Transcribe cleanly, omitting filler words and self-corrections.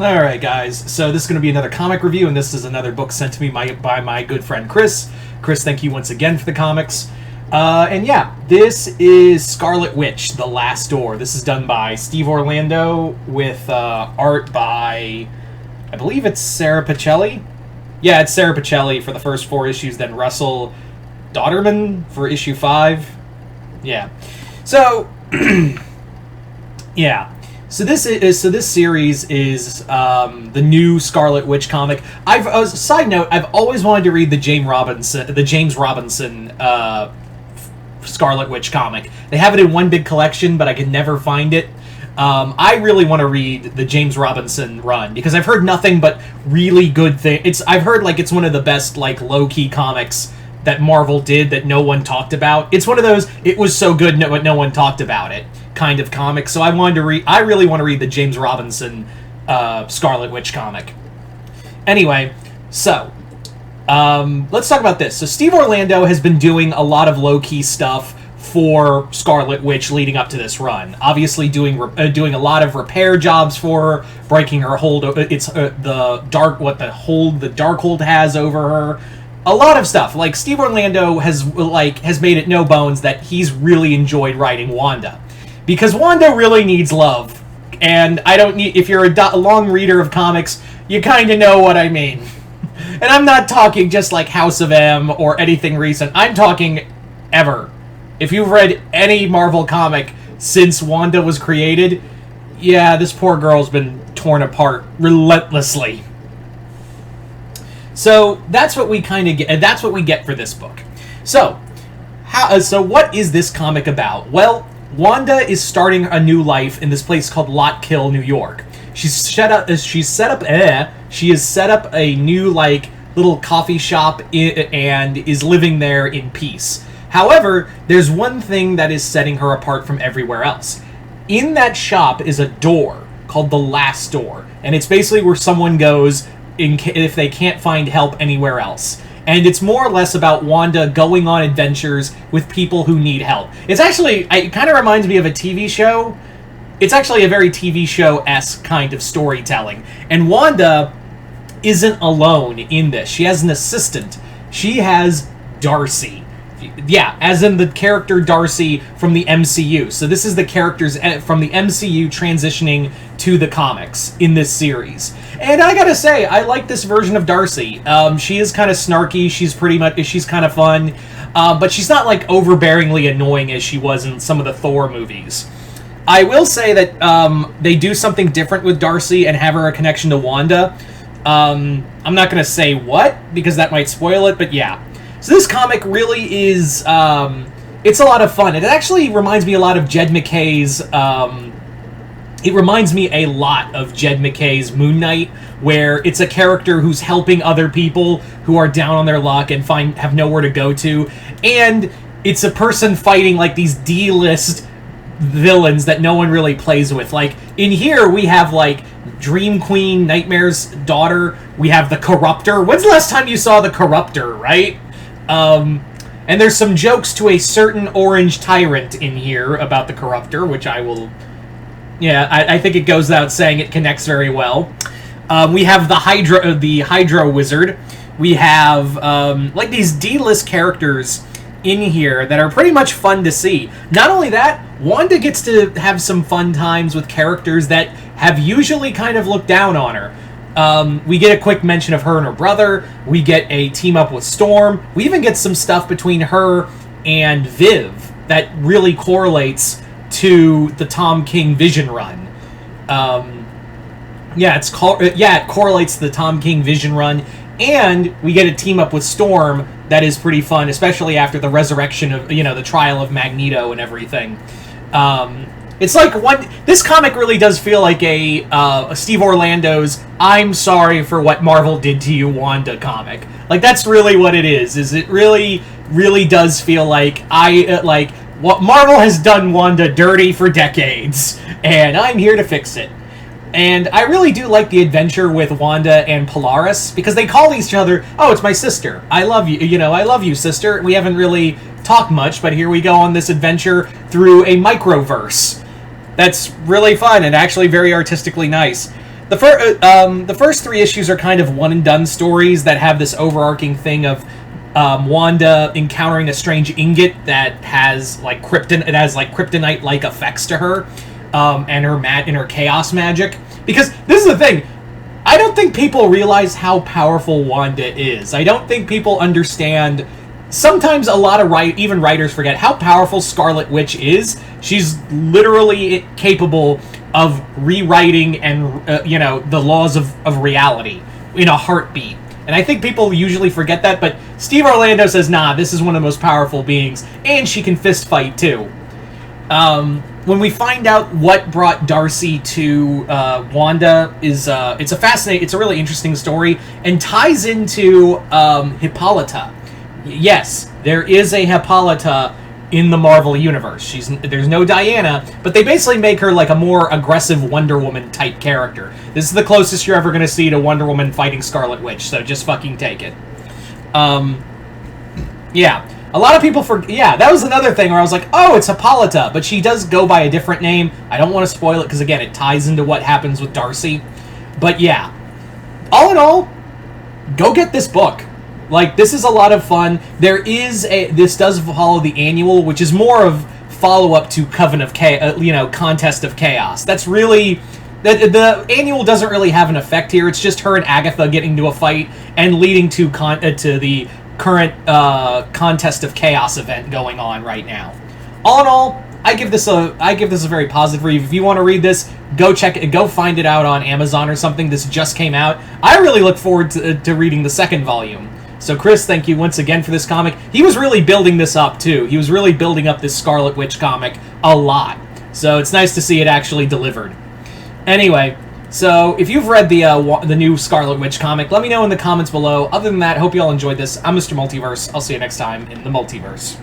Alright, guys, so this is going to be another comic review, and this is another book sent to me by my good friend Chris. Chris, thank you once again for the comics. And yeah, this is Scarlet Witch, The Last Door. This is done by Steve Orlando with art by, I believe it's Sarah Pichelli? Yeah, it's Sarah Pichelli for the first 4 issues, then Russell Dauterman for issue 5. Yeah. So, yeah. So this series is the new Scarlet Witch comic. Side note, I've always wanted to read the James Robinson Scarlet Witch comic. They have it in one big collection, but I could never find it. I really want to read the James Robinson run because I've heard nothing but really good things. I've heard like it's one of the best like low key comics that Marvel did that no one talked about. It's one of those it was so good but no one talked about it kind of comic. So I really want to read the James Robinson Scarlet Witch comic. Anyway, so let's talk about this. So Steve Orlando has been doing a lot of low-key stuff for Scarlet Witch leading up to this run. Obviously doing a lot of repair jobs for her, breaking her hold. It's the Darkhold has over her. A lot of stuff. Like Steve Orlando has made it no bones that he's really enjoyed writing Wanda. Because Wanda really needs love. And if you're a long reader of comics, you kind of know what I mean. And I'm not talking just like House of M or anything recent. I'm talking ever. If you've read any Marvel comic since Wanda was created, yeah, this poor girl's been torn apart relentlessly. So that's what we kind of get, and that's what we get for this book. So, what is this comic about? Well, Wanda is starting a new life in this place called Lottkill, New York. She has set up a new like little coffee shop and is living there in peace. However, there's one thing that is setting her apart from everywhere else. In that shop is a door called the Last Door, and it's basically where someone goes if they can't find help anywhere else. And it's more or less about Wanda going on adventures with people who need help. It kind of reminds me of a TV show. It's actually a very TV show-esque kind of storytelling. And Wanda isn't alone in this. She has an assistant. She has Darcy. Yeah, as in the character Darcy from the MCU. So this is the characters from the MCU transitioning to the comics in this series. And I gotta say, I like this version of Darcy. She is kind of snarky. She's kind of fun. But she's not like overbearingly annoying as she was in some of the Thor movies. I will say that they do something different with Darcy and have her a connection to Wanda. I'm not gonna say what, because that might spoil it, but yeah. So this comic really is, it's a lot of fun. It actually reminds me a lot of Jed MacKay's, it reminds me a lot of Jed MacKay's Moon Knight, where it's a character who's helping other people who are down on their luck and have nowhere to go to, and it's a person fighting like these D-list villains that no one really plays with. Like, in here we have like Dream Queen, Nightmare's daughter, we have the Corruptor. When's the last time you saw the Corruptor, right? And there's some jokes to a certain orange tyrant in here about the Corruptor, which I will... Yeah, I think it goes without saying it connects very well. We have the Hydra Wizard. We have, like, these D-list characters in here that are pretty much fun to see. Not only that, Wanda gets to have some fun times with characters that have usually kind of looked down on her. We get a quick mention of her and her brother. We get a team up with Storm. We even get some stuff between her and Viv that really correlates to the Tom King Vision run. It correlates to the Tom King Vision run, and we get a team up with Storm that is pretty fun, especially after the resurrection of, the trial of Magneto and everything. It's like this comic really does feel like a Steve Orlando's "I'm sorry for what Marvel did to you, Wanda" comic. Like, that's really what it is. It really, really does feel like what Marvel has done Wanda dirty for decades, and I'm here to fix it. And I really do like the adventure with Wanda and Polaris, because they call each other, "Oh, it's my sister. I love you. I love you, sister." We haven't really talked much, but here we go on this adventure through a microverse. That's really fun and actually very artistically nice. the first 3 issues are kind of one and done stories that have this overarching thing of Wanda encountering a strange ingot that has like kryptonite like effects to her, and her chaos magic. Because this is the thing, I don't think people realize how powerful Wanda is. I don't think people understand. Sometimes a lot of even writers forget how powerful Scarlet Witch is. She's literally capable of rewriting and the laws of reality in a heartbeat. And I think people usually forget that, but Steve Orlando says, nah, this is one of the most powerful beings, and she can fist fight too. When we find out what brought Darcy to Wanda, it's a really interesting story, and ties into Hippolyta. Yes, there is a Hippolyta in the Marvel Universe. There's no Diana, but they basically make her like a more aggressive Wonder Woman type character. This is the closest you're ever going to see to Wonder Woman fighting Scarlet Witch, so just fucking take it. Yeah. A lot of people that was another thing where I was like, oh, it's Hippolyta, but she does go by a different name. I don't want to spoil it because, again, it ties into what happens with Darcy. But yeah, all in all, go get this book. Like, this is a lot of fun. This does follow the annual, which is more of follow-up to Contest of Chaos. That's really... The annual doesn't really have an effect here. It's just her and Agatha getting into a fight and leading to the current Contest of Chaos event going on right now. All in all, I give this a very positive review. If you want to read this, go check it. Go find it out on Amazon or something. This just came out. I really look forward to reading the second volume. So Chris, thank you once again for this comic. He was really building this up too. He was really building up this Scarlet Witch comic a lot. So it's nice to see it actually delivered. Anyway, so if you've read the new Scarlet Witch comic, let me know in the comments below. Other than that, hope you all enjoyed this. I'm Mr. Multiverse. I'll see you next time in the Multiverse.